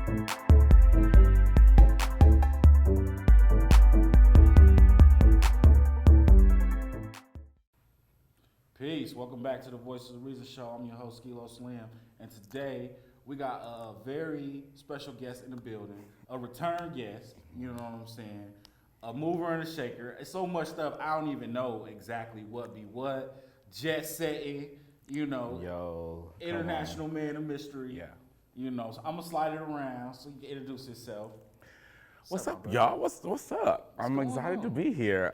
Peace. Welcome back to the Voices of Reason show. I'm your host, Skilo Slim, and today we got a very special guest in the building, a return guest, you know what I'm saying, a mover and a shaker. It's so much stuff I don't even know exactly what be what. Jet setting, international man of mystery. Yeah. So I'm gonna slide it around so you can introduce yourself. What's up, y'all? What's up? I'm excited to be here.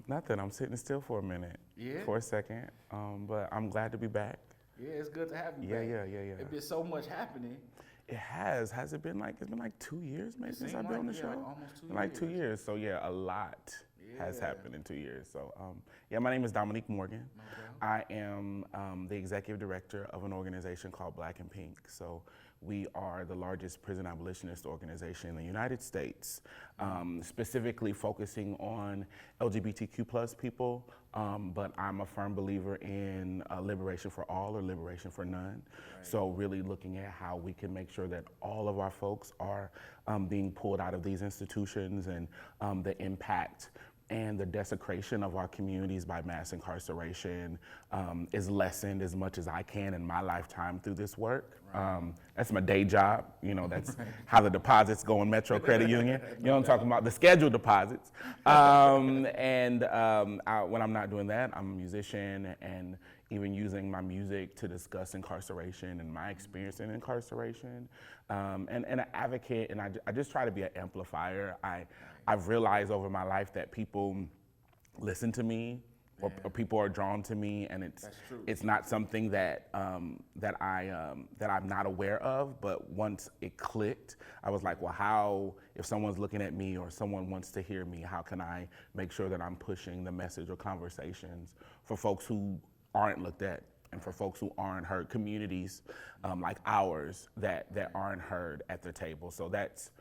Nothing. I'm sitting still for a minute. Yeah. For a second. But I'm glad to be back. Yeah, it's good to have you back. Yeah. There's been so much happening. It has. Has it been like, it's been like 2 years maybe since I've been on the show? Like almost 2 years. Like 2 years. So yeah, a lot has happened in 2 years. So my name is Dominique Morgan. Okay. I am the executive director of an organization called Black and Pink. So we are the largest prison abolitionist organization in the United States, specifically focusing on LGBTQ plus people, but I'm a firm believer in liberation for all or liberation for none. Right. So really looking at how we can make sure that all of our folks are being pulled out of these institutions, and the impact and the desecration of our communities by mass incarceration is lessened as much as I can in my lifetime through this work. Right. That's my day job. That's how the deposits go in Metro Credit Union. You know what I'm talking about, the scheduled deposits. When I'm not doing that, I'm a musician, and even using my music to discuss incarceration and my experience in incarceration, and an advocate, and I just try to be an amplifier. I've realized over my life that people listen to me, or people are drawn to me, and it's not something that I'm not aware of. But once it clicked, I was like, well, how, if someone's looking at me or someone wants to hear me, how can I make sure that I'm pushing the message or conversations for folks who aren't looked at, and for folks who aren't heard, communities like ours that aren't heard at the table. So that's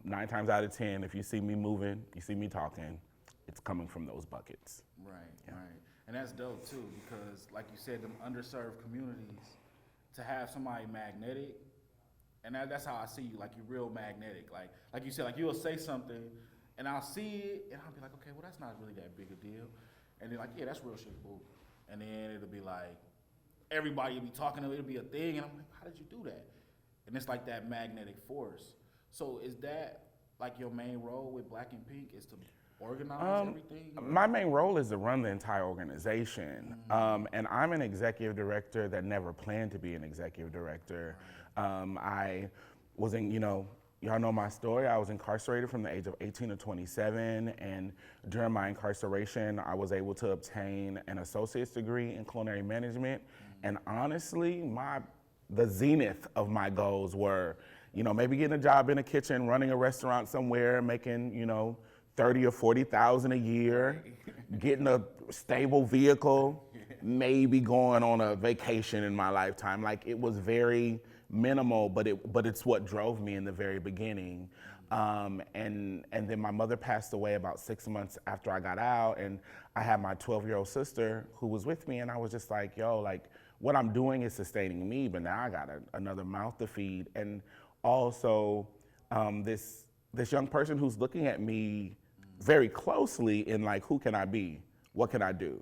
9 times out of 10, if you see me moving, you see me talking, it's coming from those buckets. Right. And that's dope too, because like you said, them underserved communities, to have somebody magnetic, and that's how I see you, like you're real magnetic. Like you said, like you'll say something, and I'll see it, and I'll be like, okay, well that's not really that big a deal. And then like, yeah, that's real shit, boo. And then it'll be like, everybody will be talking, it'll be a thing, and I'm like, how did you do that? And it's like that magnetic force. So is that like your main role with Black and Pink, is to organize everything? My main role is to run the entire organization. And I'm an executive director that never planned to be an executive director. I was in, y'all know my story. I was incarcerated from the age of 18 to 27, and during my incarceration, I was able to obtain an associate's degree in culinary management. And honestly, the zenith of my goals were, maybe getting a job in a kitchen, running a restaurant somewhere, making, 30 or 40,000 a year, getting a stable vehicle, maybe going on a vacation in my lifetime. Like, it was very minimal, but it's what drove me in the very beginning. And then my mother passed away about 6 months after I got out, and I had my 12-year-old sister who was with me, and I was just like, what I'm doing is sustaining me, but now I got another mouth to feed. And also this young person who's looking at me very closely in like, who can I be? What can I do?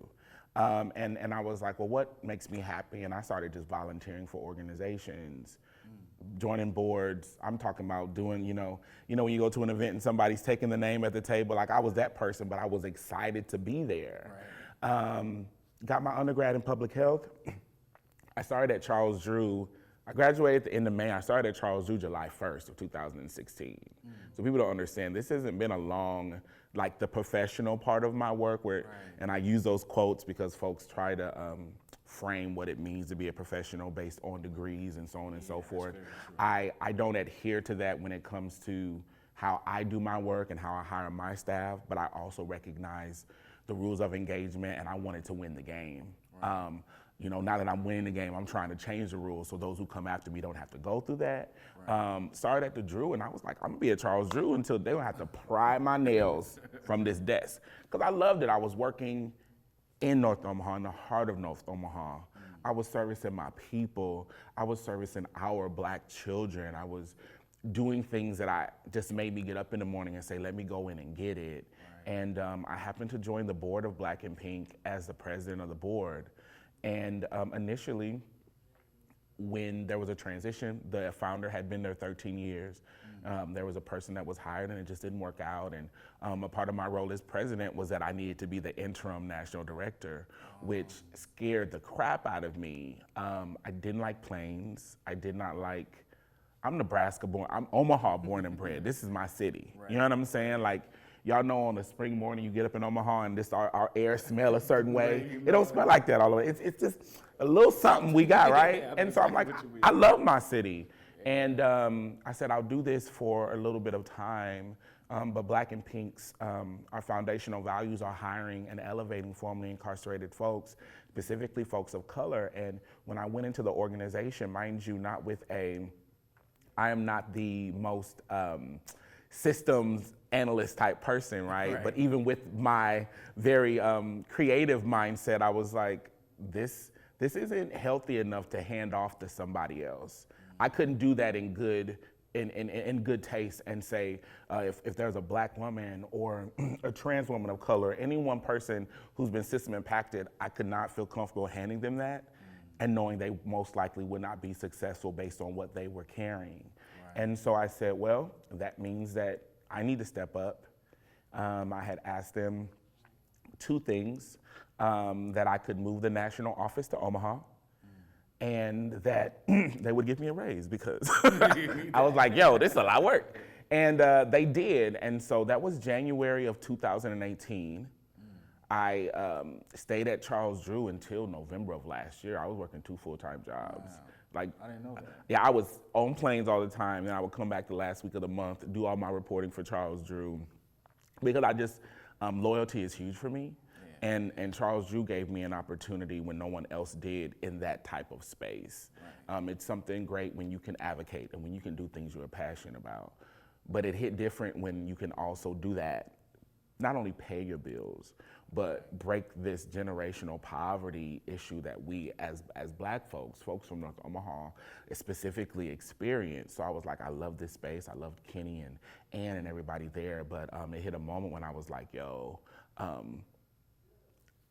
And I was like, well, what makes me happy? And I started just volunteering for organizations, joining boards. I'm talking about doing, when you go to an event and somebody's taking the name at the table, like I was that person, but I was excited to be there. Right. Got my undergrad in public health. I started at Charles Drew. I graduated at the end of May. I started at Charles Drew July 1st of 2016. So people don't understand, this hasn't been a long, like the professional part of my work where, and I use those quotes because folks try to frame what it means to be a professional based on degrees and so on and so forth. I don't adhere to that when it comes to how I do my work and how I hire my staff, but I also recognize the rules of engagement, and I wanted to win the game. Now that I'm winning the game, I'm trying to change the rules so those who come after me don't have to go through that. Started at the Drew, and I was like, I'm gonna be at Charles Drew until they don't have to pry my nails from this desk. Because I loved it. I was working in North Omaha, in the heart of North Omaha. I was servicing my people. I was servicing our Black children. I was doing things that I just made me get up in the morning and say, let me go in and get it. Right. And I happened to join the board of Black and Pink as the president of the board. And initially, when there was a transition, the founder had been there 13 years. There was a person that was hired and it just didn't work out. And a part of my role as president was that I needed to be the interim national director, which scared the crap out of me. I didn't like planes. I did not like, I'm Nebraska born, I'm Omaha born and bred. This is my city. Right. You know what I'm saying? Like, y'all know on a spring morning you get up in Omaha and this our air smell a certain way. It don't smell like that all the way. It's just a little something we got, right? And so I'm like, I love my city. And I said, I'll do this for a little bit of time, but Black and Pink's, our foundational values are hiring and elevating formerly incarcerated folks, specifically folks of color. And when I went into the organization, mind you, I am not the most systems analyst type person, right? But even with my very creative mindset, I was like, this isn't healthy enough to hand off to somebody else. I couldn't do that in good taste and say, if there's a Black woman or a trans woman of color, any one person who's been system impacted, I could not feel comfortable handing them that and knowing they most likely would not be successful based on what they were carrying. Right. And so I said, well, that means that I need to step up. I had asked them two things, that I could move the national office to Omaha, and that they would give me a raise because I was like, yo, this is a lot of work. And they did, and so that was January of 2018. I stayed at Charles Drew until November of last year. I was working 2 full-time jobs. Wow. Like, I didn't know that. Yeah, I was on planes all the time, and I would come back the last week of the month, do all my reporting for Charles Drew, because I just, loyalty is huge for me. And Charles Drew gave me an opportunity when no one else did in that type of space. Right. It's something great when you can advocate and when you can do things you're passionate about. But it hit different when you can also do that, not only pay your bills, but break this generational poverty issue that we as Black folks from North Omaha specifically experience. So I was like, I love this space. I loved Kenny and Ann and everybody there. But it hit a moment when I was like, yo,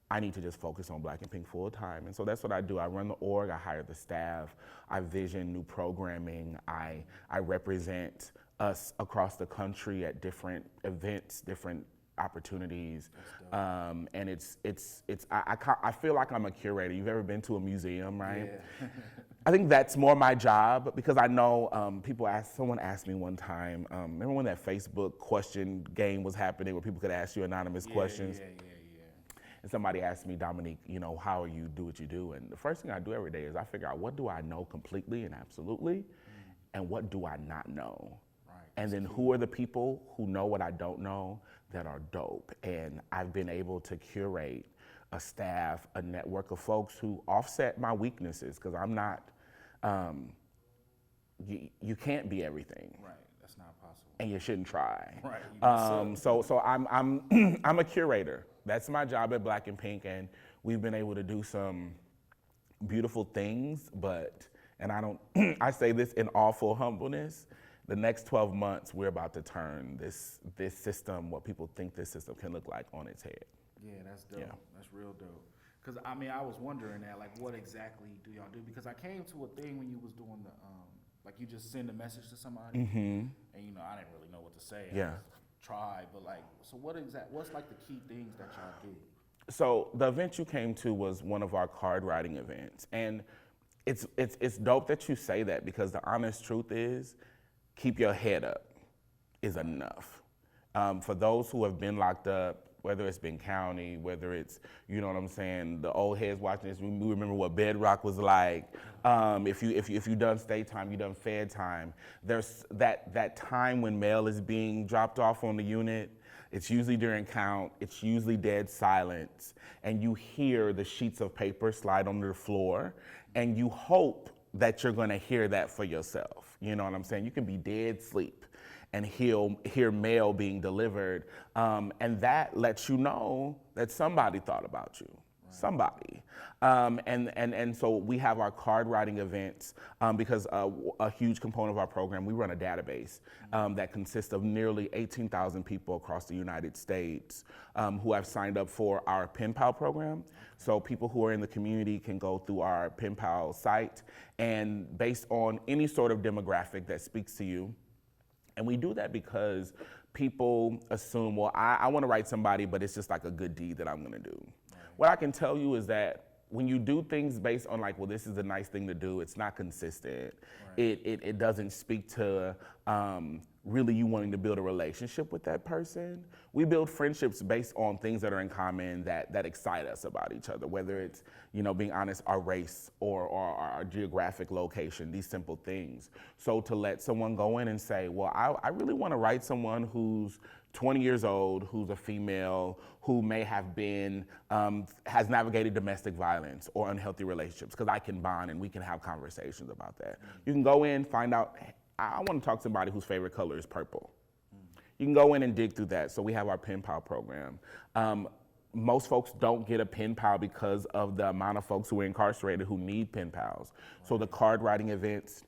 I need to just focus on Black and Pink full time. And so that's what I do. I run the org, I hire the staff, I vision new programming, I represent us across the country at different events, different opportunities. And I feel like I'm a curator. You've ever been to a museum, right? Yeah. I think that's more my job because I know someone asked me one time, remember when that Facebook question game was happening where people could ask you anonymous questions? Yeah. And somebody asked me, Dominique, how are you do what you do? And the first thing I do every day is I figure out what do I know completely and absolutely, and what do I not know? Right. And then who are the people who know what I don't know that are dope? And I've been able to curate a staff, a network of folks who offset my weaknesses, because I'm not, you can't be everything. Right, that's not possible. And you shouldn't try. Right. So I'm a curator. That's my job at Black and Pink, and we've been able to do some beautiful things, and I say this in all full humbleness, the next 12 months, we're about to turn this system, what people think this system can look like, on its head. Yeah, that's dope. Yeah. That's real dope. Because, I was wondering that, like, what exactly do y'all do? Because I came to a thing when you was doing the, like, you just send a message to somebody, and, I didn't really know what to say. Yeah. Try, but so what's like the key things that y'all do? So the event you came to was one of our card writing events, and it's dope that you say that, because the honest truth is, keep your head up is enough. For those who have been locked up, whether it's been county, whether it's, you know what I'm saying, the old heads watching this, we remember what Bedrock was like. If you done state time, you done fed time. There's that time when mail is being dropped off on the unit. It's usually during count. It's usually dead silence, and you hear the sheets of paper slide on the floor, and you hope that you're going to hear that for yourself. You know what I'm saying? You can be dead sleep and hear mail being delivered, and that lets you know that somebody thought about you. somebody. And so we have our card writing events because a huge component of our program, we run a database that consists of nearly 18,000 people across the United States who have signed up for our Pen Pal program. So people who are in the community can go through our Pen Pal site, and based on any sort of demographic that speaks to you. And we do that because people assume, well, I want to write somebody, but it's just like a good deed that I'm going to do. Right. What I can tell you is that when you do things based on like, well, this is a nice thing to do, it's not consistent. Right. It doesn't speak to really you wanting to build a relationship with that person. We build friendships based on things that are in common that excite us about each other, whether it's, being honest, our race or our geographic location, these simple things. So to let someone go in and say, well, I really want to write someone who's 20 years old, who's a female, who may have been, has navigated domestic violence or unhealthy relationships, because I can bond and we can have conversations about that. You can go in, find out, I want to talk to somebody whose favorite color is purple. You can go in and dig through that. So we have our Pen Pal program. Most folks don't get a pen pal because of the amount of folks who are incarcerated who need pen pals. So the card writing events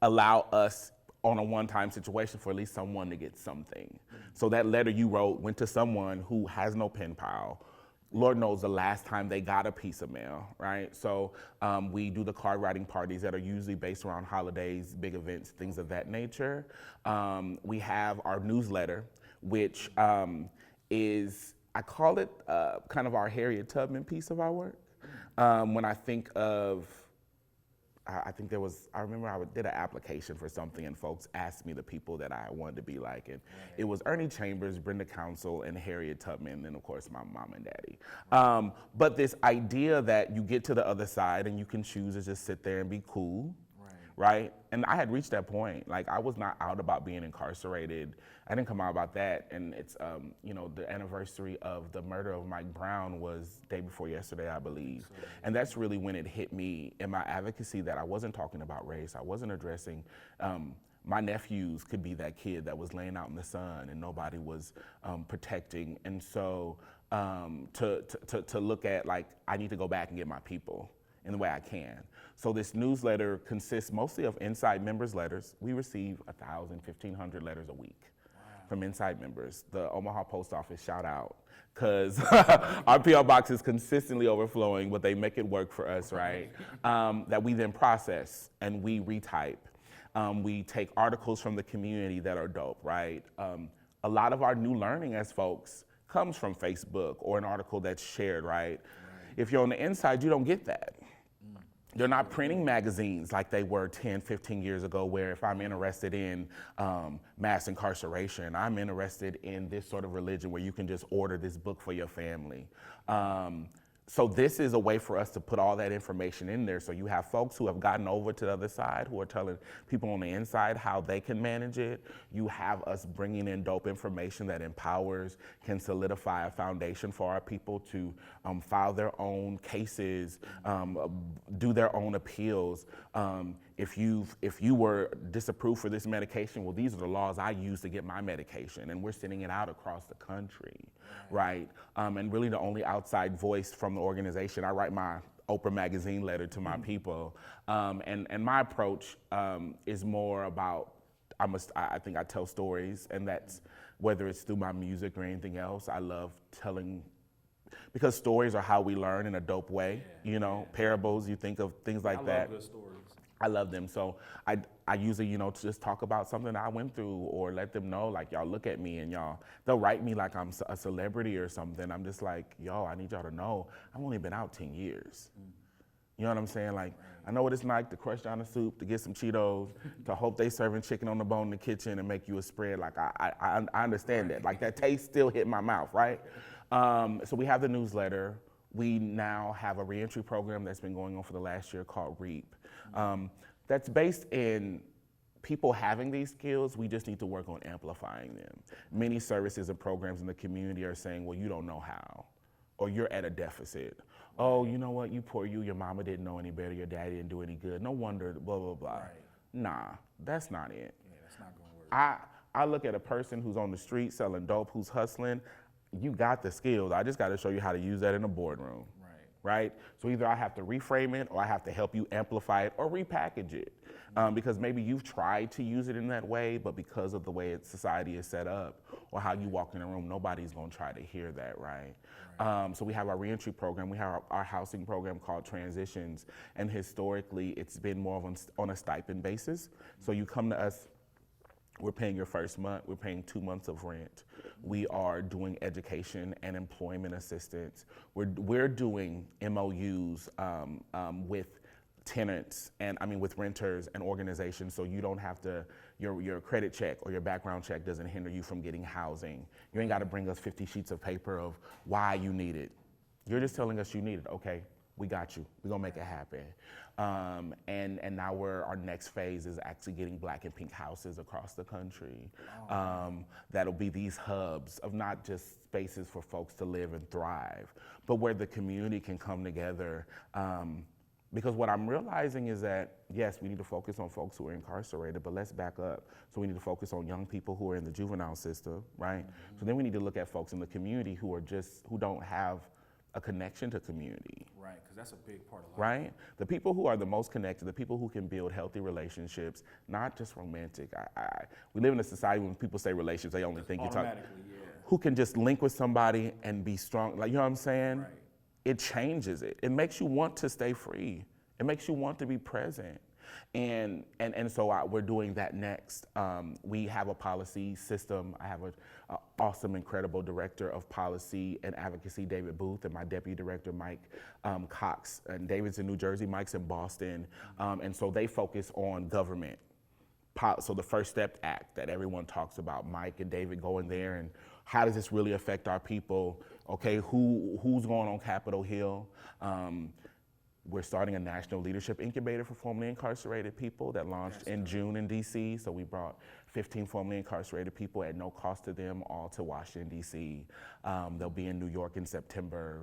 allow us on a one-time situation for at least someone to get something. So that letter you wrote went to someone who has no pen pal. Lord knows the last time they got a piece of mail, right? So we do the card writing parties that are usually based around holidays, big events, things of that nature. We have our newsletter, which is, I call it kind of our Harriet Tubman piece of our work. When I think of, I remember I did an application for something and folks asked me the people that I wanted to be like. And it was Ernie Chambers, Brenda Council, and Harriet Tubman, and of course my mom and daddy. But this idea that you get to the other side and you can choose to just sit there and be cool, right? And I had reached that point. Like, I was not out about being incarcerated. I didn't come out about that. And it's, the anniversary of the murder of Mike Brown was day before yesterday, I believe. And that's really when it hit me in my advocacy that I wasn't talking about race. I wasn't addressing, my nephews could be that kid that was laying out in the sun and nobody was protecting. And so to look at, like, I need to go back and get my people in the way I can. So this newsletter consists mostly of inside members' letters. We receive 1,000, 1,500 letters a week from inside members. The Omaha Post Office, shout out, because our PO box is consistently overflowing, but they make it work for us, right? That we then process and we retype. We take articles from the community that are dope, right? A lot of our new learning as folks comes from Facebook or an article that's shared, right? If you're on the inside, you don't get that. They're not printing magazines like they were 10, 15 years ago, where if I'm interested in mass incarceration, I'm interested in this sort of religion where you can just order this book for your family. So this is a way for us to put all that information in there. So you have folks who have gotten over to the other side who are telling people on the inside how they can manage it. You have us bringing in dope information that empowers, can solidify a foundation for our people to file their own cases, do their own appeals. If you were disapproved for this medication, well, these are the laws I use to get my medication, and we're sending it out across the country, right? And really the only outside voice from the organization, I write my Oprah magazine letter to my people, and my approach is more about, I think I tell stories, and that's whether it's through my music or anything else. I love telling, because stories are how we learn in a dope way, parables, you think of things like that. I love good stories. I love them. So I usually, to just talk about something I went through or let them know, like, y'all look at me and they'll write me like I'm a celebrity or something. I'm just like, yo, I need y'all to know I've only been out 10 years. You know what I'm saying? Like, I know what it's like to crush down the soup, to get some Cheetos, to hope they serving chicken on the bone in the kitchen and make you a spread. Like, I understand that. Like, that taste still hit my mouth, right? So we have the newsletter. We now have a reentry program that's been going on for the last year called REAP. That's based in people having these skills. We just need to work on amplifying them. Many services and programs in the community are saying, well, you don't know how, or you're at a deficit. Oh, you know what, you poor you, your mama didn't know any better, your daddy didn't do any good, no wonder, blah, blah, blah. Right. Nah, that's not it. Yeah, that's not gonna work. I look at a person who's on the street selling dope, who's hustling. you got the skills. I just got to show you how to use that in a boardroom. Right? So either I have to reframe it or I have to help you amplify it or repackage it. Because maybe you've tried to use it in that way, but because of the way society is set up or how you walk in a room, nobody's gonna try to hear that, right? So we have our reentry program, we have our housing program called Transitions, and historically it's been more of on a stipend basis. So you come to us, we're paying your first month, we're paying 2 months of rent. We are doing education and employment assistance. We're doing MOUs with tenants and with renters and organizations, so you don't have to, your credit check or your background check doesn't hinder you from getting housing. You ain't gotta bring us 50 sheets of paper of why you need it. You're just telling us you need it, okay, we got you, we're gonna make it happen. And now our next phase is actually getting Black and pink houses across the country. That'll be these hubs of not just spaces for folks to live and thrive, but where the community can come together. Because what I'm realizing is that, yes, we need to focus on folks who are incarcerated, but let's back up. So we need to focus on young people who are in the juvenile system, right? Mm-hmm. So then we need to look at folks in the community who don't have a connection to community. Right, because that's a big part of life. Right? The people who are the most connected, the people who can build healthy relationships, not just romantic. We live in a society when people say relationships, they only think you're talking. Who can just link with somebody and be strong, like, you know what I'm saying? Right. It changes it. It makes you want to stay free. It makes you want to be present. And so we're doing that next. We have a policy system. I have an awesome, incredible director of policy and advocacy, David Booth, and my deputy director, Mike Cox. And David's in New Jersey, Mike's in Boston. And so they focus on government. So the First Step Act that everyone talks about, Mike and David going there, and how does this really affect our people? Okay, who's going on Capitol Hill? We're starting a national leadership incubator for formerly incarcerated people that launched in June in DC. So we brought 15 formerly incarcerated people at no cost to them, all to Washington, DC. They'll be in New York in September.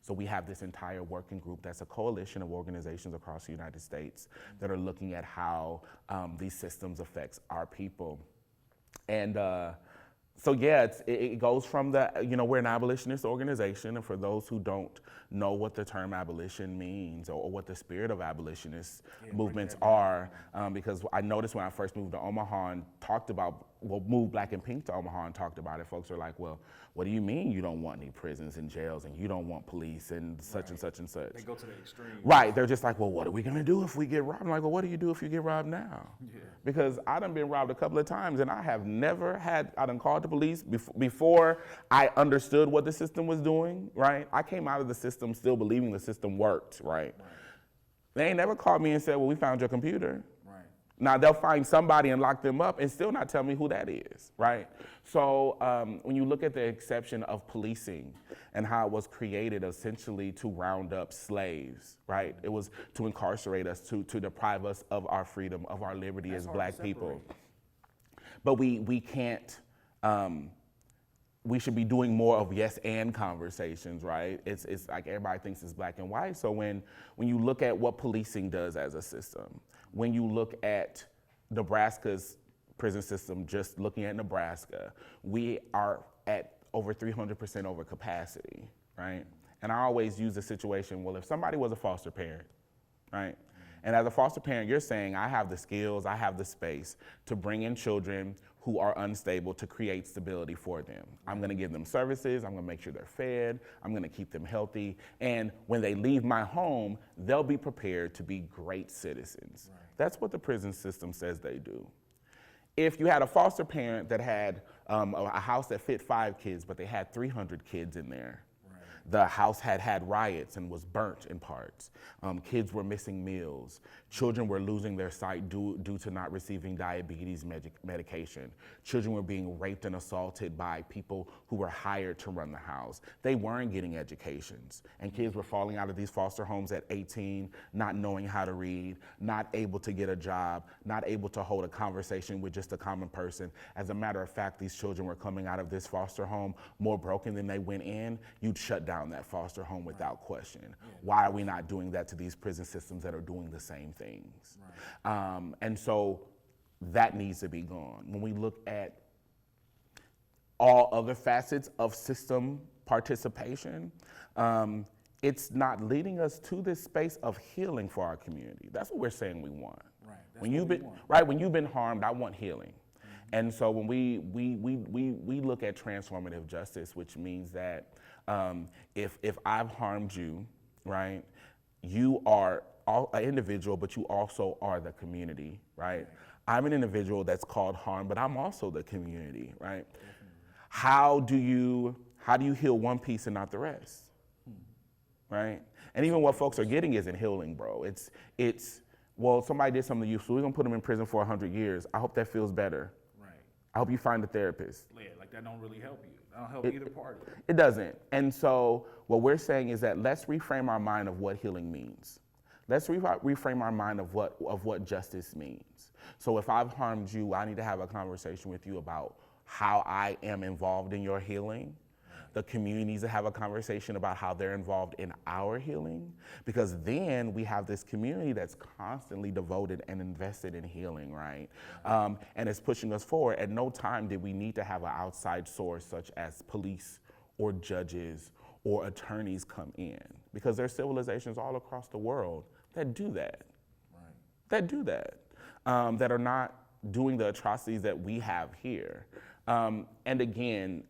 So we have this entire working group that's a coalition of organizations across the United States that are looking at how these systems affects our people. And so yeah, it goes from we're an abolitionist organization, and for those who don't know what the term abolition means or what the spirit of abolitionist movements are, because I noticed when I first moved to Omaha and moved Black and Pink to Omaha and talked about it, folks are like, well, what do you mean you don't want any prisons and jails and you don't want police and such and such and such? They go to the extreme. Right, they're just like, well, what are we gonna do if we get robbed? I'm like, well, what do you do if you get robbed now? Yeah. Because I done been robbed a couple of times and I done called the police before I understood what the system was doing, right? I came out of the system still believing the system worked, right? They ain't never called me and said, well, we found your computer. Now, they'll find somebody and lock them up and still not tell me who that is, right? So when you look at the exception of policing and how it was created essentially to round up slaves, right? It was to incarcerate us, to deprive us of our freedom, of our liberty as Black people. But we can't, we should be doing more of yes and conversations, right? It's like everybody thinks it's black and white. So when you look at what policing does as a system, when you look at Nebraska's prison system, just looking at Nebraska, we are at over 300% over capacity, right? And I always use the situation, well, if somebody was a foster parent, right? And as a foster parent, you're saying, I have the skills, I have the space to bring in children who are unstable to create stability for them. I'm gonna give them services, I'm gonna make sure they're fed, I'm gonna keep them healthy, and when they leave my home, they'll be prepared to be great citizens. Right. That's what the prison system says they do. If you had a foster parent that had a house that fit 5 kids, but they had 300 kids in there, the house had riots and was burnt in parts. Kids were missing meals. Children were losing their sight due to not receiving diabetes medication. Children were being raped and assaulted by people who were hired to run the house. They weren't getting educations. And kids were falling out of these foster homes at 18, not knowing how to read, not able to get a job, not able to hold a conversation with just a common person. As a matter of fact, these children were coming out of this foster home more broken than they went in. You'd shut down that foster home without question. Yeah. Why are we not doing that to these prison systems that are doing the same things? Right. And so that needs to be gone. When we look at all other facets of system participation, it's not leading us to this space of healing for our community. That's what we're saying we want. Right. That's When what you've we been want. right, when you've been harmed, I want healing. And so when we look at transformative justice, which means that if I've harmed you, right, you are an individual, but you also are the community, right? I'm an individual that's called harm, but I'm also the community, right? How do you heal one piece and not the rest, right? And even what folks are getting isn't healing, bro. It's well, somebody did something to you, so we're gonna put them in prison for 100 years. I hope that feels better. Right. I hope you find a therapist. Yeah, like that don't really help you. That don't help either party. It doesn't. And so what we're saying is that let's reframe our mind of what healing means. Let's reframe our mind of what justice means. So if I've harmed you, I need to have a conversation with you about how I am involved in your healing. The community needs to have a conversation about how they're involved in our healing, because then we have this community that's constantly devoted and invested in healing, right? And it's pushing us forward. At no time did we need to have an outside source such as police or judges or attorneys come in, because there's civilizations all across the world that do that, that do that, that are not doing the atrocities that we have here. And again,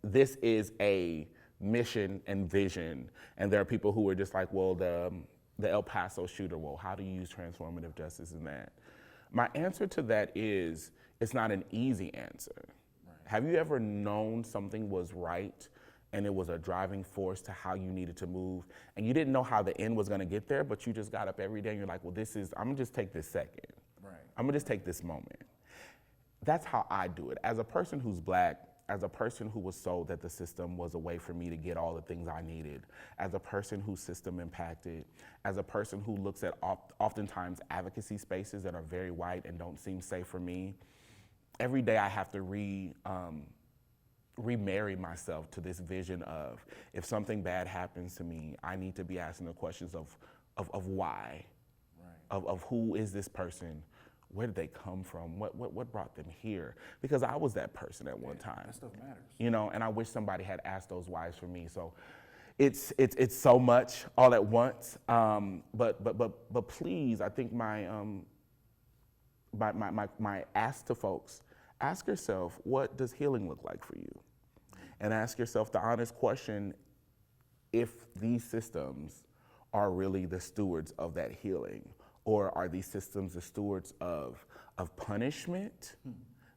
this is a mission and vision, and there are people who are just like, well, the El Paso shooter, well, how do you use transformative justice in that? My answer to that is, it's not an easy answer. Right. Have you ever known something was right and it was a driving force to how you needed to move, and you didn't know how the end was gonna get there, but you just got up every day and you're like, well, I'm gonna just take this second. Right. I'm gonna just take this moment. That's how I do it. As a person who's Black, as a person who was sold that the system was a way for me to get all the things I needed, as a person whose system impacted, as a person who looks at oftentimes advocacy spaces that are very white and don't seem safe for me, every day I have to remarry myself to this vision of, if something bad happens to me, I need to be asking the questions of why, right. of who is this person, where did they come from? What brought them here? Because I was that person at one time. That stuff matters. You know, and I wish somebody had asked those whys for me. So it's so much all at once. But please, I think my ask to folks, ask yourself, what does healing look like for you? And ask yourself the honest question, if these systems are really the stewards of that healing. Or are these systems the stewards of punishment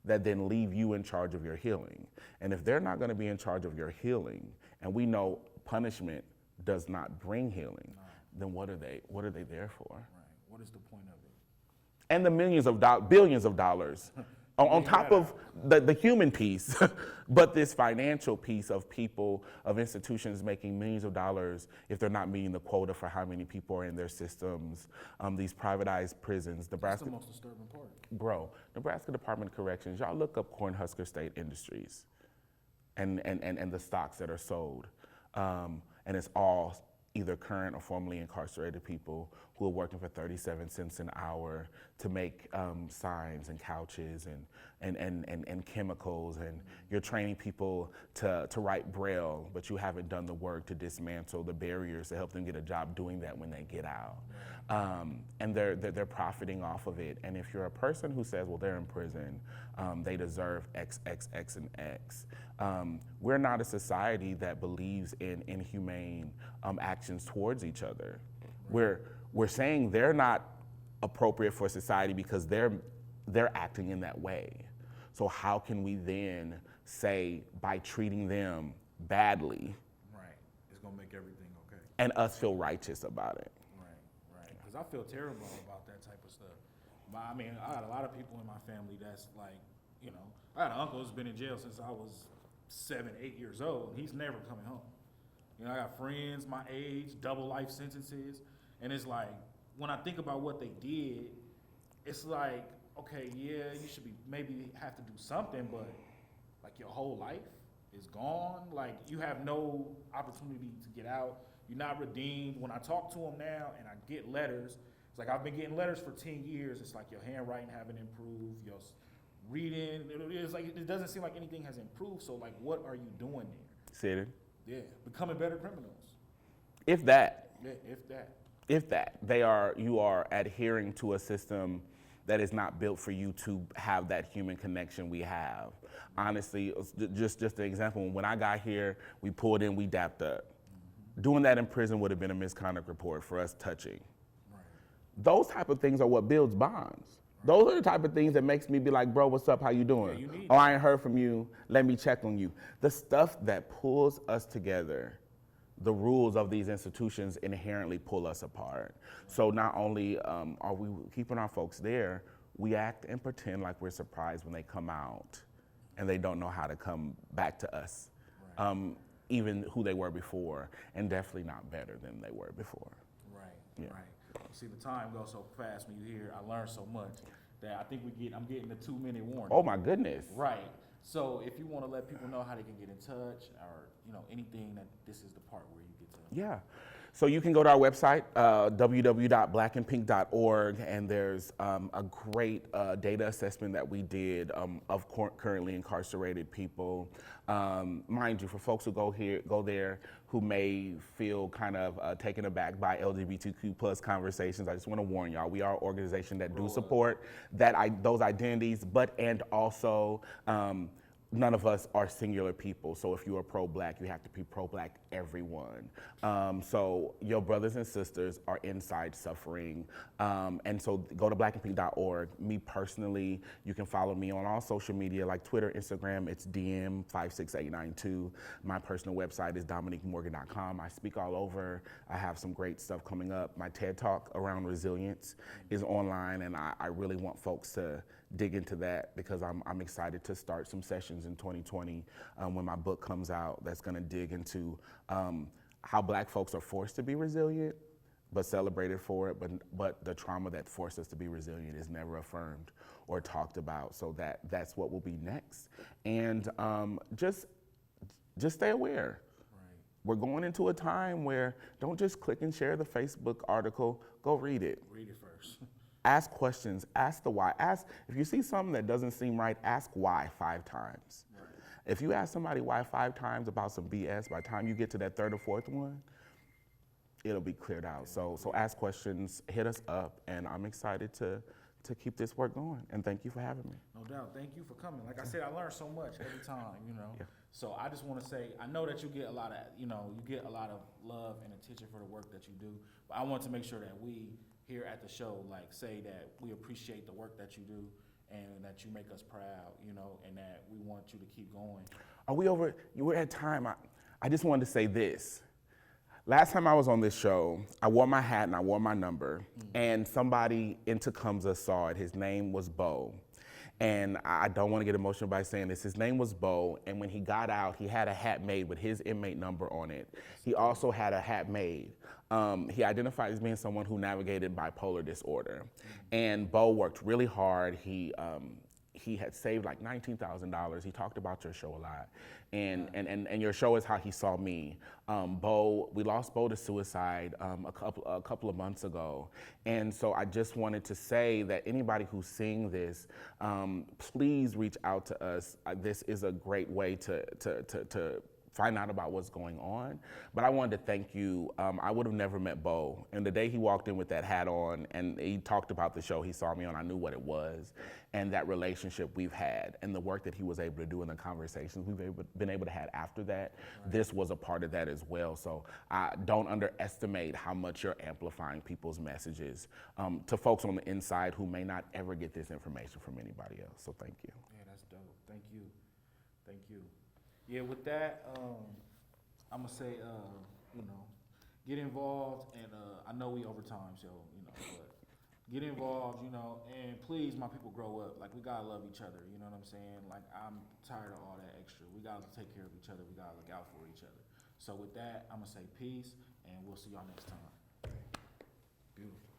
that then leave you in charge of your healing? And if they're not gonna be in charge of your healing, and we know punishment does not bring healing, then what are they there for? Right. What is the point of it? And the billions of dollars on top of the human piece, but this financial piece of people, of institutions making millions of dollars if they're not meeting the quota for how many people are in their systems, these privatized prisons. That's the most disturbing part. Bro, Nebraska Department of Corrections, y'all look up Cornhusker State Industries and the stocks that are sold. And it's all either current or formerly incarcerated people who are working for 37 cents an hour to make signs and couches and chemicals, and you're training people to write Braille, but you haven't done the work to dismantle the barriers to help them get a job doing that when they get out. And they're profiting off of it. And if you're a person who says, well, they're in prison, they deserve X, X, X, and X. We're not a society that believes in inhumane actions towards each other. We're saying they're not appropriate for society because they're acting in that way. So how can we then say, by treating them badly, right, it's gonna make everything okay, and us feel righteous about it? Right. Because I feel terrible about that type of stuff. I mean, I got a lot of people in my family that's like, you know, I got an uncle who's been in jail since I was 7, 8 years old. He's never coming home. You know, I got friends my age, double life sentences, and it's like, when I think about what they did, it's like, okay, yeah, you should maybe have to do something, but like your whole life is gone. Like you have no opportunity to get out. You're not redeemed. When I talk to them now and I get letters, it's like I've been getting letters for 10 years. It's like your handwriting haven't improved, reading. It's like it doesn't seem like anything has improved. So like, what are you doing there? Sitting. Yeah, becoming better criminals. If that. Yeah, if that. If that. You are adhering to a system that is not built for you to have that human connection we have. Honestly, just an example, when I got here, we pulled in, we dapped up. Doing that in prison would have been a misconduct report for us touching. Right. Those type of things are what builds bonds. Those are the type of things that makes me be like, bro, what's up, how you doing? Yeah, you need oh, I ain't heard from you, let me check on you. The stuff that pulls us together, the rules of these institutions inherently pull us apart. So not only are we keeping our folks there, we act and pretend like we're surprised when they come out and they don't know how to come back to us, even who they were before, and definitely not better than they were before. Right, Yeah. right. See, the time goes so fast when you hear, I learned so much that I think I'm getting the 2-minute warning. Oh my goodness. Right. So if you want to let people know how they can get in touch or, anything, that this is the part where you get to. Yeah. So you can go to our website, www.blackandpink.org, and there's a great data assessment that we did of currently incarcerated people. Mind you, for folks who go there who may feel kind of taken aback by LGBTQ plus conversations, I just want to warn y'all, we are an organization that do support those identities, and also none of us are singular people. So if you are pro-Black, you have to be pro-Black everyone. So your brothers and sisters are inside suffering. And so go to blackandpink.org. Me personally, you can follow me on all social media like Twitter, Instagram, it's DM56892. My personal website is dominiquemorgan.com. I speak all over. I have some great stuff coming up. My TED Talk around resilience is online, and I really want folks to dig into that because I'm excited to start some sessions in 2020 when my book comes out that's gonna dig into how Black folks are forced to be resilient but celebrated for it, but the trauma that forced us to be resilient is never affirmed or talked about. So that's what will be next. And just stay aware. Right. We're going into a time where don't just click and share the Facebook article, go read it. Read it first. Ask questions, ask the why. If you see something that doesn't seem right, ask why 5 times. Right. If you ask somebody why 5 times about some BS, by the time you get to that 3rd or 4th one, it'll be cleared out. So ask questions, hit us up, and I'm excited to keep this work going. And thank you for having me. No doubt. Thank you for coming. Like I said, I learned so much every time, Yeah. So I just want to say, I know that you get a lot of, you get a lot of love and attention for the work that you do, but I want to make sure that we here at the show, say that we appreciate the work that you do and that you make us proud, and that we want you to keep going. Are we over? We're at time. I just wanted to say this. Last time I was on this show, I wore my hat and I wore my number, and somebody in Tecumseh saw it. His name was Bo. And I don't want to get emotional by saying this. His name was Bo, and when he got out, he had a hat made with his inmate number on it. He also had a hat made. He identified as being someone who navigated bipolar disorder. And Bo worked really hard. He had saved like $19,000. He talked about your show a lot. And your show is how he saw me. We lost Bo to suicide a couple of months ago. And so I just wanted to say that anybody who's seeing this, please reach out to us. This is a great way to find out about what's going on. But I wanted to thank you. I would have never met Bo. And the day he walked in with that hat on and he talked about the show he saw me on, I knew what it was. And that relationship we've had and the work that he was able to do and the conversations we've been able to have after that, this was a part of that as well. So I don't underestimate how much you're amplifying people's messages to folks on the inside who may not ever get this information from anybody else. So thank you. Yeah, that's dope. Thank you. Thank you. Yeah, with that, I'm gonna say, get involved, and I know we overtime, so but get involved, and please, my people, grow up. Like, we gotta love each other. You know what I'm saying? Like, I'm tired of all that extra. We gotta take care of each other. We gotta look out for each other. So with that, I'm gonna say peace, and we'll see y'all next time. Beautiful.